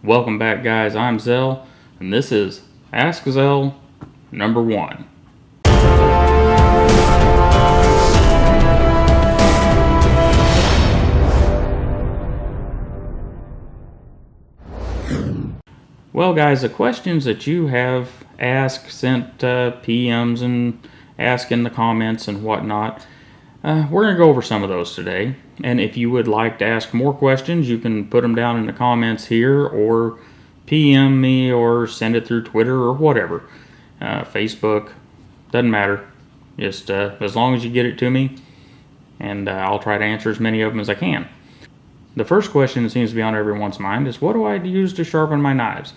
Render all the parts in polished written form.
Welcome back, guys. I'm Zell, and this is Ask Zell number 1. Well, guys, the questions that you have asked, sent PMs and asked in the comments and whatnot, we're going to go over some of those today. And if you would like to ask more questions, you can put them down in the comments here, or PM me, or send it through Twitter or whatever. Facebook, doesn't matter. Just as long as you get it to me, and I'll try to answer as many of them as I can. The first question that seems to be on everyone's mind is, what do I use to sharpen my knives?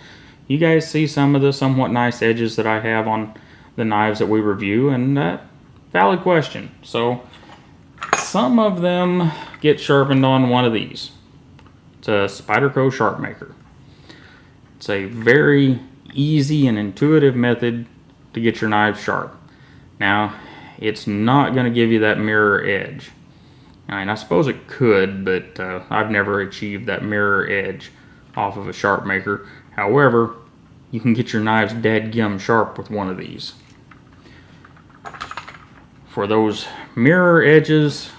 You guys see some of the somewhat nice edges that I have on the knives that we review, and valid question. So some of them get sharpened on one of these. It's a Spyderco Sharpmaker. It's a very easy and intuitive method to get your knives sharp. Now, it's not going to give you that mirror edge. I suppose it could, but I've never achieved that mirror edge off of a Sharpmaker. However, you can get your knives dadgum sharp with one of these. For those mirror edges,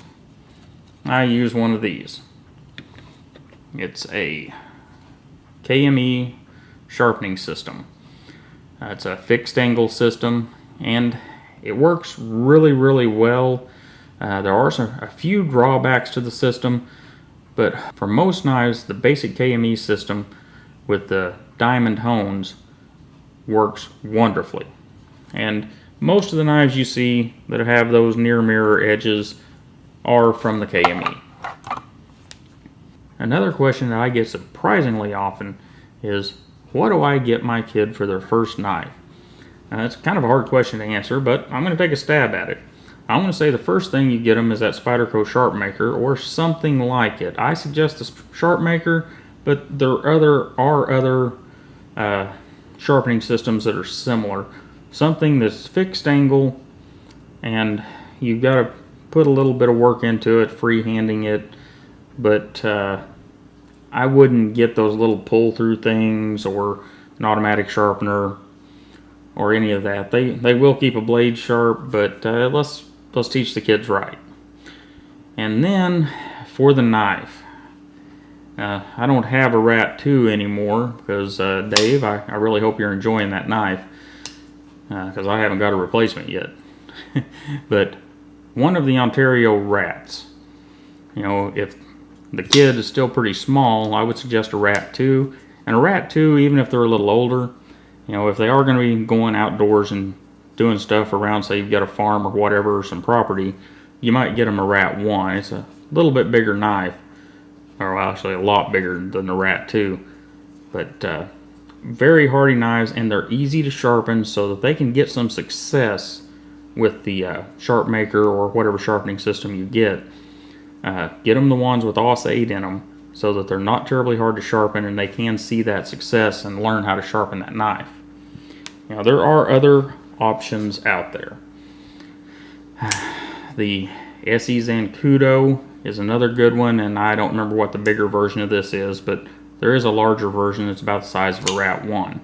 I use one of these. It's a KME sharpening system. It's a fixed angle system, and it works really, really well. There are a few drawbacks to the system, but for most knives, the basic KME system with the diamond hones works wonderfully. And most of the knives you see that have those near mirror edges are from the KME. Another question that I get surprisingly often is, what do I get my kid for their first knife? It's kind of a hard question to answer, but I'm going to take a stab at it. I'm going to say the first thing you get them is that Spyderco Sharpmaker or something like it. I suggest the Sharpmaker, but there are other sharpening systems that are similar. Something that's fixed angle, and you've got to put a little bit of work into it, freehanding it, but I wouldn't get those little pull-through things or an automatic sharpener or any of that. They will keep a blade sharp, but let's teach the kids right. And then for the knife, I don't have a Rat 2 anymore because Dave, I really hope you're enjoying that knife because I haven't got a replacement yet. But one of the Ontario Rats, if the kid is still pretty small, I would suggest a Rat 2. And a Rat 2, even if they're a little older, if they are going to be going outdoors and doing stuff around, say you've got a farm or whatever, or some property, you might get them a Rat 1. It's a little bit bigger knife, or actually a lot bigger than the Rat 2. But very hardy knives, and they're easy to sharpen so that they can get some success with the Sharpmaker or whatever sharpening system you get. Get them the ones with OS 8 in them so that they're not terribly hard to sharpen, and they can see that success and learn how to sharpen that knife. Now, there are other options out there. The SE Zancudo is another good one, and I don't remember what the bigger version of this is, but there is a larger version that's about the size of a Rat 1.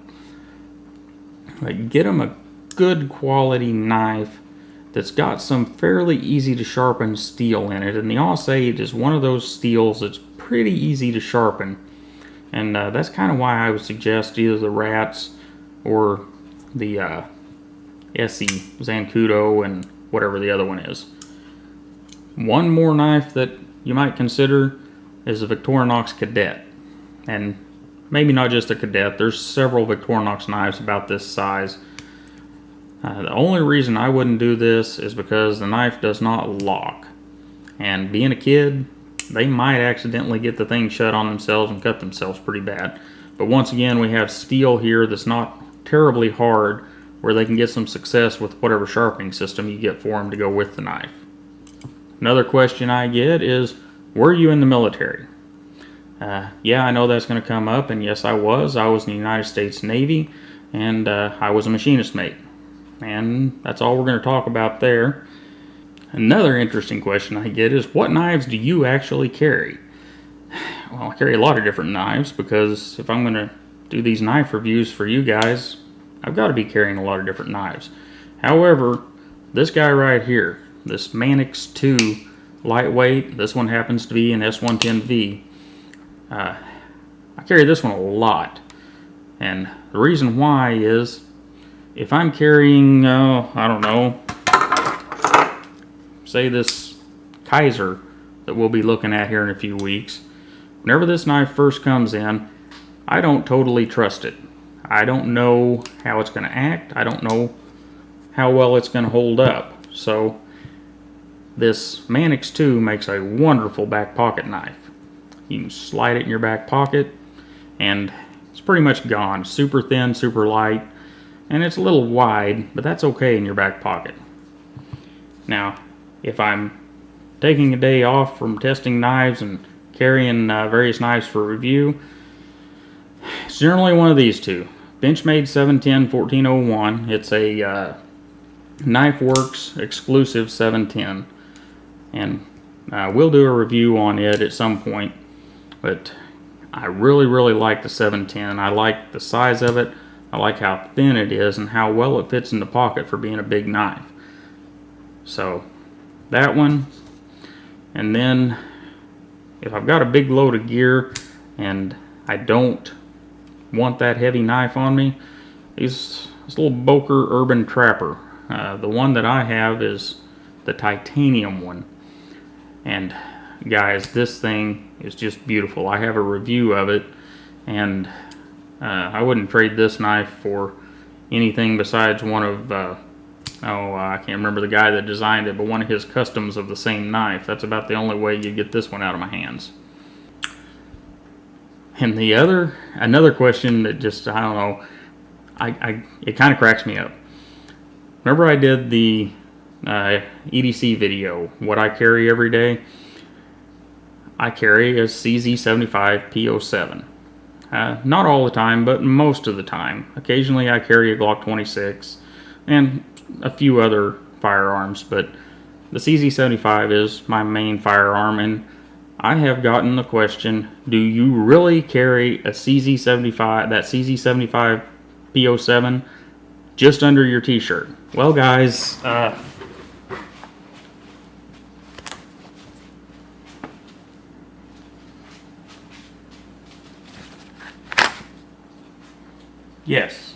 But get them a good quality knife that's got some fairly easy to sharpen steel in it, and the OS 8 is one of those steels that's pretty easy to sharpen, and that's kind of why I would suggest either the Rats or the SE Zancudo and whatever the other one is. One more knife that you might consider is the Victorinox Cadet, and maybe not just a Cadet. There's several Victorinox knives about this size. The only reason I wouldn't do this is because the knife does not lock, and being a kid, they might accidentally get the thing shut on themselves and cut themselves pretty bad. But once again, we have steel here that's not terribly hard, where they can get some success with whatever sharpening system you get for them to go with the knife. Another question I get is, were you in the military? Yeah, I know that's going to come up, and yes, I was. I was in the United States Navy, and I was a machinist mate. And that's all we're going to talk about there. Another interesting question I get is, what knives do you actually carry? well, I carry a lot of different knives because if I'm going to do these knife reviews for you guys, I've got to be carrying a lot of different knives. However, this guy right here, this Mannix 2 lightweight, this one happens to be an S110V. I carry this one a lot. And the reason why is if I'm carrying, I don't know, say this Kaiser that we'll be looking at here in a few weeks. Whenever this knife first comes in, I don't totally trust it. I don't know how it's going to act. I don't know how well it's going to hold up. So this Mannix 2 makes a wonderful back pocket knife. You can slide it in your back pocket and it's pretty much gone. Super thin, super light, and it's a little wide, but that's okay in your back pocket. Now, if I'm taking a day off from testing knives and carrying various knives for review, it's generally one of these two. Benchmade 710 1401. It's a KnifeWorks exclusive 710. And we'll do a review on it at some point. But I really like the 710. I like the size of it. I like how thin it is and how well it fits in the pocket for being a big knife. So that one. And then if I've got a big load of gear and I don't want that heavy knife on me, this little Boker Urban Trapper. The one that I have is the titanium one. And guys, this thing is just beautiful. I have a review of it, and I wouldn't trade this knife for anything besides one of, I can't remember the guy that designed it, but one of his customs of the same knife. That's about the only way you get this one out of my hands. And another question that just, I don't know, it kind of cracks me up. Whenever I did the EDC video, what I carry every day, I carry a CZ75 P01. Not all the time, but most of the time. Occasionally I carry a Glock 26 and a few other firearms, but the CZ75 is my main firearm, and I have gotten the question, do you really carry a CZ75, that CZ75 P07 just under your t-shirt? Well guys, yes.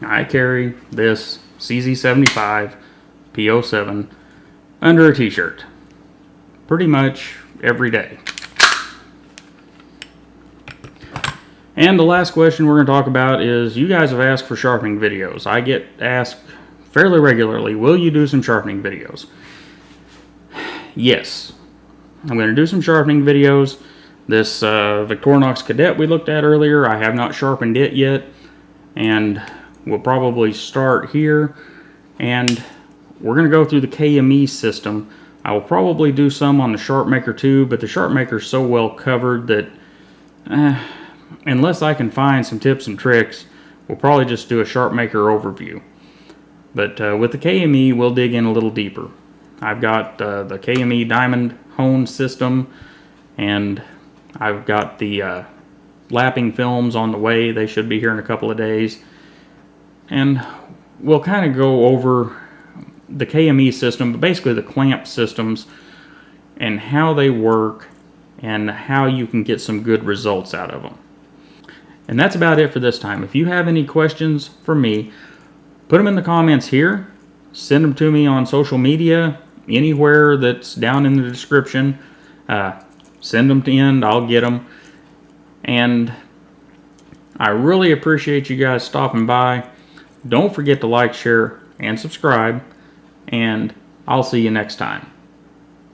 I carry this CZ75 P07 under a t-shirt pretty much every day. And the last question we're going to talk about is, you guys have asked for sharpening videos. I get asked fairly regularly, will you do some sharpening videos? Yes, I'm going to do some sharpening videos. This Victorinox Cadet we looked at earlier, I have not sharpened it yet, and we'll probably start here, and we're going to go through the KME system. I will probably do some on the SharpMaker too, but the SharpMaker is so well covered that unless I can find some tips and tricks, we'll probably just do a SharpMaker overview. But with the KME, we'll dig in a little deeper. I've got the KME Diamond Hone system, and I've got the lapping films on the way. They should be here in a couple of days. And we'll kind of go over the KME system, but basically the clamp systems and how they work and how you can get some good results out of them. And that's about it for this time. If you have any questions for me, put them in the comments here. Send them to me on social media, anywhere that's down in the description. Send them in, I'll get them. And I really appreciate you guys stopping by. Don't forget to like, share, and subscribe. And I'll see you next time.